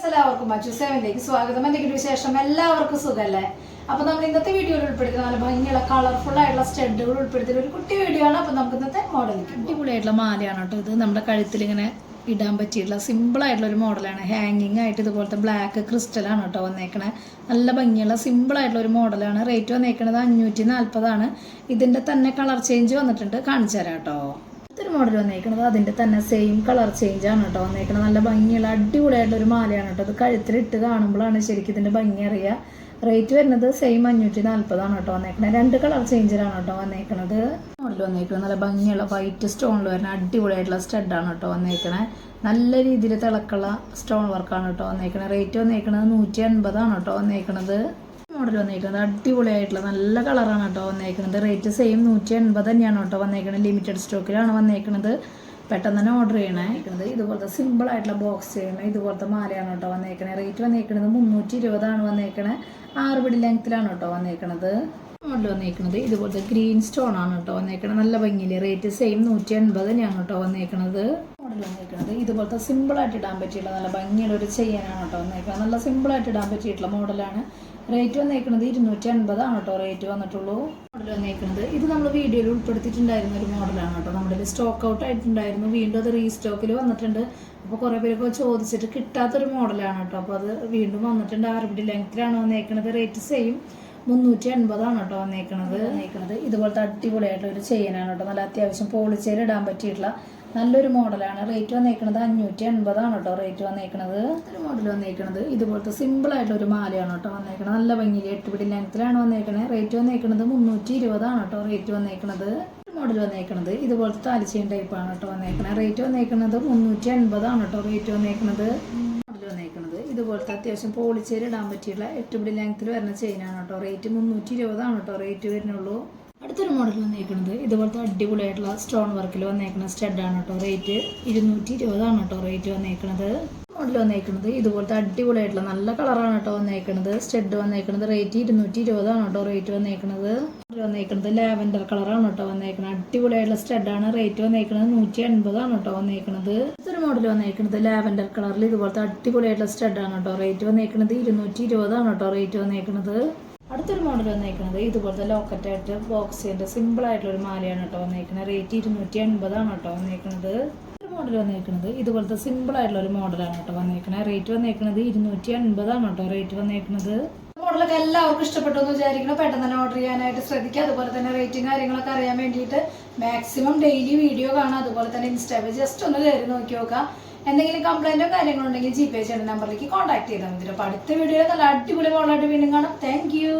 എല്ലാവർക്കും മച്ചു സേവനിലേക്ക് സ്വാഗതം. എന്തെങ്കിലും വിശേഷം? എല്ലാവർക്കും സുഖമല്ലേ? അപ്പോൾ നമ്മൾ ഇന്നത്തെ വീഡിയോയിൽ ഉൾപ്പെടുത്തുന്ന നല്ല ഭംഗിയുള്ള കളർഫുൾ ആയിട്ടുള്ള സ്റ്റഡുകൾ ഉൾപ്പെടുത്തിയ ഒരു കുട്ടി വീഡിയോ ആണ്. അപ്പോൾ നമുക്ക് ഇന്നത്തെ മോഡലിലേക്ക് അടിപൊളിയായിട്ടുള്ള മാലയാണ് കേട്ടോ ഇത്. നമ്മുടെ കഴുത്തിൽ ഇങ്ങനെ ഇടാൻ പറ്റിയിട്ടുള്ള സിമ്പിളായിട്ടുള്ള ഒരു മോഡലാണ്. ഹാങ്ങിങ് ആയിട്ട് ഇതുപോലത്തെ ബ്ലാക്ക് ക്രിസ്റ്റലാണ് കേട്ടോ വന്നേക്കണേ. നല്ല ഭംഗിയുള്ള സിമ്പിളായിട്ടുള്ള ഒരു മോഡലാണ്. റേറ്റ് വന്നേക്കണത് 540 ഇതിൻ്റെ തന്നെ കളർ ചേഞ്ച് വന്നിട്ടുണ്ട്, കാണിച്ചു തരാം കേട്ടോ. ഇതൊരു മോഡൽ വന്നേക്കുന്നത് അതിൻ്റെ തന്നെ സെയിം കളർ ചേഞ്ച് ആണ് കേട്ടോ വന്നേക്കുന്നത്. നല്ല ഭംഗിയുള്ള അടിപൊളിയായിട്ടുള്ള ഒരു മാലയാണ് കേട്ടോ. അത് കഴുത്തിലിട്ട് കാണുമ്പോഴാണ് ശരിക്കും ഇതിൻ്റെ ഭംഗി അറിയുക. റേറ്റ് വരുന്നത് സെയിം 540 കേട്ടോ വന്നേക്കുന്നത്. 2 കളർ ചേഞ്ചിലാണ് കേട്ടോ വന്നേക്കുന്നത്. മോഡൽ വന്നേക്കുന്നത് നല്ല ഭംഗിയുള്ള വൈറ്റ് സ്റ്റോണിൽ വരുന്ന അടിപൊളിയായിട്ടുള്ള സ്റ്റഡാണ് കേട്ടോ വന്നേക്കണേ. നല്ല രീതിയിൽ തിളക്കുള്ള സ്റ്റോൺ വർക്കാണ് കേട്ടോ വന്നേക്കണേ. റേറ്റ് വന്നേക്കുന്നത് 180 കേട്ടോ വന്നേക്കുന്നത്. മോഡൽ വന്നേക്കുന്നത് അടിപൊളിയായിട്ടുള്ള നല്ല കളറാണ് കേട്ടോ വന്നേക്കുന്നത്. റേറ്റ് സെയിം 180 തന്നെയാണ് കേട്ടോ വന്നേക്കുന്നത്. ലിമിറ്റഡ് സ്റ്റോക്കിലാണ് വന്നേക്കുന്നത്. പെട്ടെന്ന് തന്നെ ഓർഡർ ചെയ്യണേ. ഇതുപോലത്തെ സിമ്പിൾ ആയിട്ടുള്ള ബോക്സ് ചെയ്യണേ ഇതുപോലത്തെ മാലയാണ് കേട്ടോ വന്നേക്കണേ. റേറ്റ് വന്നേക്കുന്നത് 320 വന്നേക്കണേ. 6 പിടി ലെങ്ത്തിലാണ് കേട്ടോ വന്നേക്കണത്. മോഡൽ വന്നേക്കുന്നത് ഇതുപോലത്തെ ഗ്രീൻ സ്റ്റോൺ ആണ് കേട്ടോ വന്നേക്കണത്. നല്ല ഭംഗിയില്. റേറ്റ് സെയിം 180 തന്നെയാണ് കേട്ടോ വന്നേക്കണത്. മോഡൽ വന്നേക്കുന്നത് ഇതുപോലത്തെ സിമ്പിളായിട്ട് ഇടാൻ പറ്റിയിട്ടുള്ള നല്ല ഭംഗിയുള്ള ഒരു ചെയ്യാനാണ് കേട്ടോ വന്നേക്കുന്നത്. നല്ല സിമ്പിളായിട്ട് ഇടാൻ പറ്റിയിട്ടുള്ള മോഡലാണ്. റേറ്റ് വന്നേക്കുന്നത് 280 കേട്ടോ റേറ്റ് വന്നിട്ടുള്ളൂ. മോഡൽ വന്നേക്കുന്നത് ഇത് നമ്മൾ വീഡിയോയിൽ ഉൾപ്പെടുത്തിയിട്ടുണ്ടായിരുന്ന ഒരു മോഡലാണ് കേട്ടോ. നമ്മുടെ സ്റ്റോക്ക് ഔട്ട് ആയിട്ടുണ്ടായിരുന്നു. വീണ്ടും അത് റീസ്റ്റോക്കിൽ വന്നിട്ടുണ്ട്. അപ്പോൾ കുറേ പേരൊക്കെ ചോദിച്ചിട്ട് കിട്ടാത്തൊരു മോഡലാണ് കേട്ടോ. അപ്പോൾ അത് വീണ്ടും വന്നിട്ടുണ്ട്. 6 പിടി ലെങ്ത്തിലാണ് വന്നേക്കുന്നത്. റേറ്റ് സെയിം 380 കേട്ടോ വന്നേക്കുന്നത്. ഇതുപോലത്തെ അടിപൊളിയായിട്ടുള്ള ഒരു ചെയിനാണ് കേട്ടോ. നല്ല അത്യാവശ്യം പോളിച്ചേൽ ഇടാൻ പറ്റിയിട്ടുള്ള നല്ലൊരു മോഡലാണ്. റേറ്റ് വന്നേക്കുന്നത് 580 കേട്ടോ റേറ്റ് വന്നേക്കുന്നത്. ഒരു മോഡൽ വന്നേക്കുന്നത് ഇതുപോലത്തെ സിമ്പിളായിട്ടുള്ള ഒരു മാലയാണ് കേട്ടോ വന്നേക്കുന്നത്. നല്ല ഭംഗിയിൽ 8 പിടി ലെങ്ത്തിലാണ് വന്നേക്കുന്നത്. റേറ്റ് വന്നേക്കുന്നത് 320 കേട്ടോ റേറ്റ് വന്നേക്കുന്നത്. മോഡൽ വന്നേക്കുന്നത് ഇതുപോലത്തെ താലിച്ചെയിൻ ടൈപ്പാണ് കേട്ടോ വന്നേക്കുന്നത്. റേറ്റ് വന്നേക്കുന്നത് 380 കേട്ടോ റേറ്റ് വന്നേക്കുന്നത്. മോഡൽ വന്നേക്കുന്നത് ഇതുപോലത്തെ അത്യാവശ്യം പോളിച്ചേൽ ഇടാൻ പറ്റിയുള്ള 8 പിടി ലെങ്ത്തിൽ വരുന്ന ചെയിനാണ് കേട്ടോ. റേറ്റ് 320 കേട്ടോ റേറ്റ് വരുന്നുള്ളൂ. അടുത്തൊരു മോഡൽ വന്നേക്കുന്നത് ഇതുപോലത്തെ അടിപൊളിയായിട്ടുള്ള സ്റ്റോൺ വർക്കിൽ വന്നേക്കുന്ന സ്റ്റഡാണ് കേട്ടോ. റേറ്റ് 220 കേട്ടോ റേറ്റ് വന്നേക്കുന്നത്. മോഡൽ വന്നേക്കുന്നത് ഇതുപോലത്തെ അടിപൊളിയായിട്ടുള്ള നല്ല കളറാണ് കേട്ടോ വന്നേക്കുന്നത്. സ്റ്റഡ് വന്നേക്കുന്നത്. റേറ്റ് 220 കേട്ടോ റേറ്റ് വന്നേക്കുന്നത്. വന്നേക്കുന്നത് ലാവൻഡർ കളറാണ് കേട്ടോ വന്നേക്കുന്നത്. അടിപൊളിയായിട്ടുള്ള സ്റ്റഡാണ്. റേറ്റ് വന്നേക്കുന്നത് 180 കേട്ടോ വന്നേക്കുന്നത്. ഇതൊരു മോഡൽ വന്നേക്കുന്നത് ലാവൻഡർ കളറിൽ ഇതുപോലത്തെ അടിപൊളിയായിട്ടുള്ള സ്റ്റഡാണ് കേട്ടോ. റേറ്റ് വന്നേക്കുന്നത് 220 കേട്ടോ റേറ്റ് വന്നേക്കുന്നത്. അടുത്തൊരു മോഡൽ വന്നേക്കുന്നത് ഇതുപോലത്തെ ലോക്കറ്റായിട്ട് ബോക്സ് ചെയ്യേണ്ട സിമ്പിൾ ആയിട്ടുള്ള ഒരു മാലയാണ് കേട്ടോ വന്നേക്കുന്നത്. റേറ്റ് 280 കേട്ടോ വന്നേക്കുന്നത്. ഒരു മോഡൽ വന്നേക്കുന്നത് ഇതുപോലത്തെ സിമ്പിൾ ആയിട്ടുള്ള ഒരു മോഡലാണ് കേട്ടോ വന്നേക്കുന്നത്. റേറ്റ് വന്നേക്കുന്നത് 280 കേട്ടോ റേറ്റ് വന്നേക്കുന്നത്. മോഡലൊക്കെ എല്ലാവർക്കും ഇഷ്ടപ്പെട്ടു എന്ന് വിചാരിക്കണം. പെട്ടെന്ന് തന്നെ ഓർഡർ ചെയ്യാനായിട്ട് ശ്രദ്ധിക്കുക. അതുപോലെ തന്നെ റേറ്റും കാര്യങ്ങളൊക്കെ അറിയാൻ വേണ്ടിയിട്ട് മാക്സിമം ഡെയിലി വീഡിയോ കാണാം. അതുപോലെ തന്നെ ഇൻസ്റ്റാഗ്രാമിൽ ജസ്റ്റ് ഒന്ന് കയറി നോക്കി നോക്കാം. എന്തെങ്കിലും കംപ്ലൈൻറ്റോ കാര്യങ്ങളോ ഉണ്ടെങ്കിൽ GPay ചെയ്യുന്ന നമ്പറിലേക്ക് കോൺടാക്ട് ചെയ്താൽ മതി. അപ്പോൾ അടുത്ത വീഡിയോയിൽ നല്ല അടിപൊളി മോഡലായിട്ട് വീണ്ടും കാണാം. Thank you.